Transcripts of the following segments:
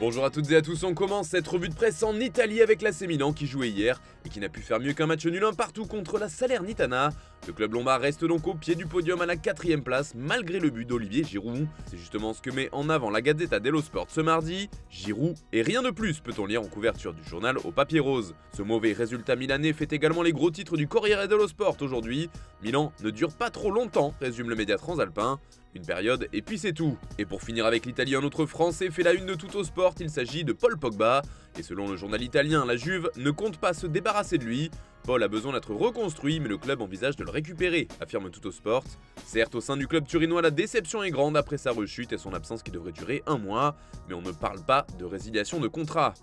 Bonjour à toutes et à tous, on commence cette revue de presse en Italie avec l'AC Milan qui jouait hier et qui n'a pu faire mieux qu'un match nul un partout contre la Salernitana. Le club lombard reste donc au pied du podium à la 4ème place malgré le but d'Olivier Giroud. C'est justement ce que met en avant la Gazzetta dello Sport ce mardi. Giroud et rien de plus, peut-on lire en couverture du journal au papier rose. Ce mauvais résultat milanais fait également les gros titres du Corriere dello Sport aujourd'hui. Milan ne dure pas trop longtemps, résume le média transalpin. Une période et puis c'est tout. Et pour finir avec l'Italie, un autre Français fait la une de Tuttosport, il s'agit de Paul Pogba. Et selon le journal italien, la Juve ne compte pas se débarrasser de lui. Paul a besoin d'être reconstruit, mais le club envisage de le récupérer, affirme Tuttosport. Certes, au sein du club turinois, la déception est grande après sa rechute et son absence qui devrait durer un mois, mais on ne parle pas de résiliation de contrat.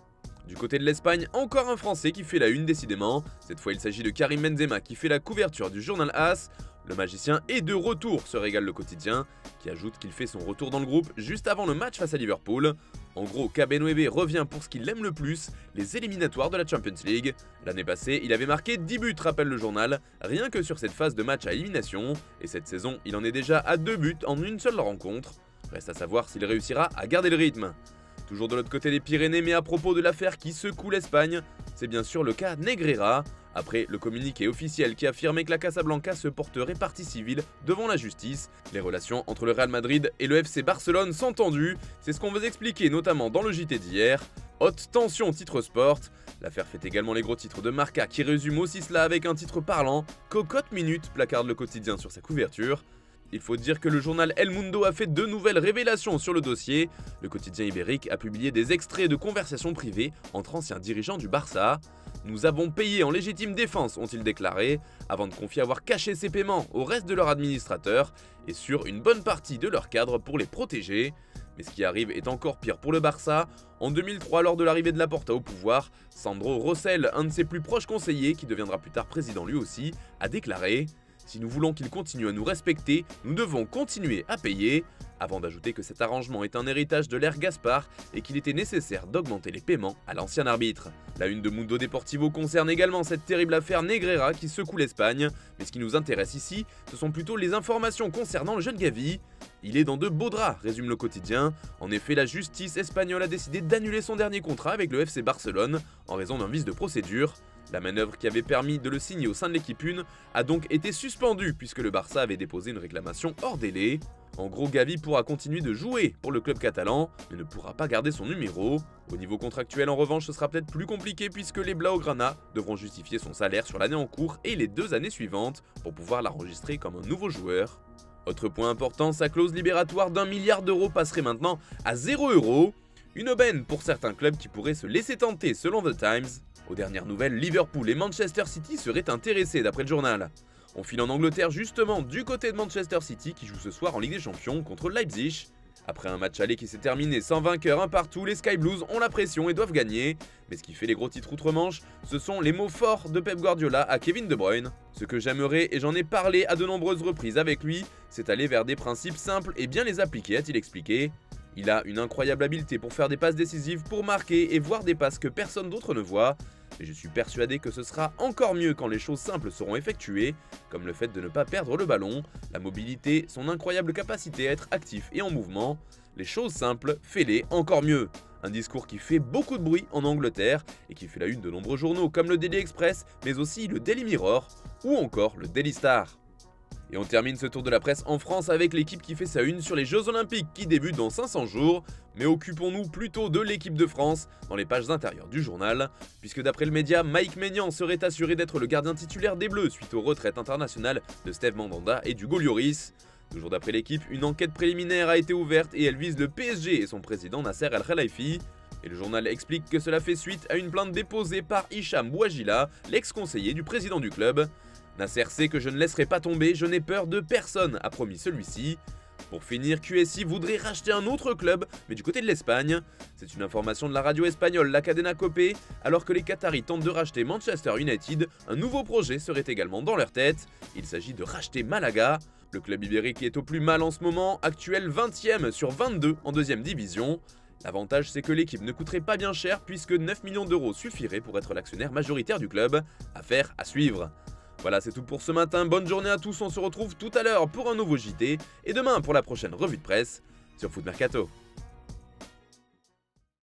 Du côté de l'Espagne, encore un Français qui fait la une décidément. Cette fois, il s'agit de Karim Benzema qui fait la couverture du journal AS. Le magicien est de retour, se régale le quotidien, qui ajoute qu'il fait son retour dans le groupe juste avant le match face à Liverpool. En gros, KB9 revient pour ce qu'il aime le plus, les éliminatoires de la Champions League. L'année passée, il avait marqué 10 buts, rappelle le journal, rien que sur cette phase de match à élimination. Et cette saison, il en est déjà à 2 buts en une seule rencontre. Reste à savoir s'il réussira à garder le rythme. Toujours de l'autre côté des Pyrénées, mais à propos de l'affaire qui secoue l'Espagne, c'est bien sûr le cas Negreira. Après le communiqué officiel qui affirmait que la Casablanca se porterait partie civile devant la justice, les relations entre le Real Madrid et le FC Barcelone sont tendues. C'est ce qu'on vous expliquer notamment dans le JT d'hier. Haute tension titre sport. L'affaire fait également les gros titres de Marca qui résume aussi cela avec un titre parlant. Cocotte minute placarde le quotidien sur sa couverture. Il faut dire que le journal El Mundo a fait de nouvelles révélations sur le dossier. Le quotidien ibérique a publié des extraits de conversations privées entre anciens dirigeants du Barça. Nous avons payé en légitime défense, ont-ils déclaré, avant de confier avoir caché ces paiements au reste de leurs administrateurs et sur une bonne partie de leurs cadres pour les protéger. Mais ce qui arrive est encore pire pour le Barça. En 2003, lors de l'arrivée de Laporta au pouvoir, Sandro Rosell, un de ses plus proches conseillers, qui deviendra plus tard président lui aussi, a déclaré « Si nous voulons qu'il continue à nous respecter, nous devons continuer à payer », avant d'ajouter que cet arrangement est un héritage de l'ère Gaspard et qu'il était nécessaire d'augmenter les paiements à l'ancien arbitre. La une de Mundo Deportivo concerne également cette terrible affaire Negreira qui secoue l'Espagne, mais ce qui nous intéresse ici, ce sont plutôt les informations concernant le jeune Gavi. Il est dans de beaux draps, résume le quotidien. En effet, la justice espagnole a décidé d'annuler son dernier contrat avec le FC Barcelone en raison d'un vice de procédure. La manœuvre qui avait permis de le signer au sein de l'équipe 1 a donc été suspendue puisque le Barça avait déposé une réclamation hors délai. En gros, Gavi pourra continuer de jouer pour le club catalan, mais ne pourra pas garder son numéro. Au niveau contractuel, en revanche, ce sera peut-être plus compliqué puisque les Blaugrana devront justifier son salaire sur l'année en cours et les 2 années suivantes pour pouvoir l'enregistrer comme un nouveau joueur. Autre point important, sa clause libératoire d'1 milliard d'euros passerait maintenant à 0 €. Une aubaine pour certains clubs qui pourraient se laisser tenter selon The Times. Aux dernières nouvelles, Liverpool et Manchester City seraient intéressés d'après le journal. On file en Angleterre justement du côté de Manchester City qui joue ce soir en Ligue des Champions contre Leipzig. Après un match aller qui s'est terminé sans vainqueur un partout, les Sky Blues ont la pression et doivent gagner. Mais ce qui fait les gros titres outre-Manche, ce sont les mots forts de Pep Guardiola à Kevin De Bruyne. Ce que j'aimerais, et j'en ai parlé à de nombreuses reprises avec lui, c'est aller vers des principes simples et bien les appliquer, a-t-il expliqué. Il a une incroyable habileté pour faire des passes décisives, pour marquer et voir des passes que personne d'autre ne voit. Mais je suis persuadé que ce sera encore mieux quand les choses simples seront effectuées, comme le fait de ne pas perdre le ballon, la mobilité, son incroyable capacité à être actif et en mouvement. Les choses simples, fais-les encore mieux. Un discours qui fait beaucoup de bruit en Angleterre et qui fait la une de nombreux journaux comme le Daily Express, mais aussi le Daily Mirror ou encore le Daily Star. Et on termine ce tour de la presse en France avec l'équipe qui fait sa une sur les Jeux Olympiques qui débutent dans 500 jours. Mais occupons-nous plutôt de l'équipe de France dans les pages intérieures du journal, puisque d'après le média, Mike Maignan serait assuré d'être le gardien titulaire des Bleus suite aux retraites internationales de Steve Mandanda et d'Hugo Lloris. Toujours d'après l'équipe, une enquête préliminaire a été ouverte et elle vise le PSG et son président Nasser El Khelaifi. Et le journal explique que cela fait suite à une plainte déposée par Hicham Bouajila, l'ex-conseiller du président du club. Nasser sait que je ne laisserai pas tomber, je n'ai peur de personne, a promis celui-ci. Pour finir, QSI voudrait racheter un autre club, mais du côté de l'Espagne. C'est une information de la radio espagnole La Cadena Cope. Alors que les Qataris tentent de racheter Manchester United, un nouveau projet serait également dans leur tête. Il s'agit de racheter Malaga. Le club ibérique est au plus mal en ce moment, actuel 20e sur 22 en 2e division. L'avantage, c'est que l'équipe ne coûterait pas bien cher puisque 9 millions d'euros suffiraient pour être l'actionnaire majoritaire du club. Affaire à suivre. Voilà, c'est tout pour ce matin. Bonne journée à tous, on se retrouve tout à l'heure pour un nouveau JT et demain pour la prochaine revue de presse sur Foot Mercato.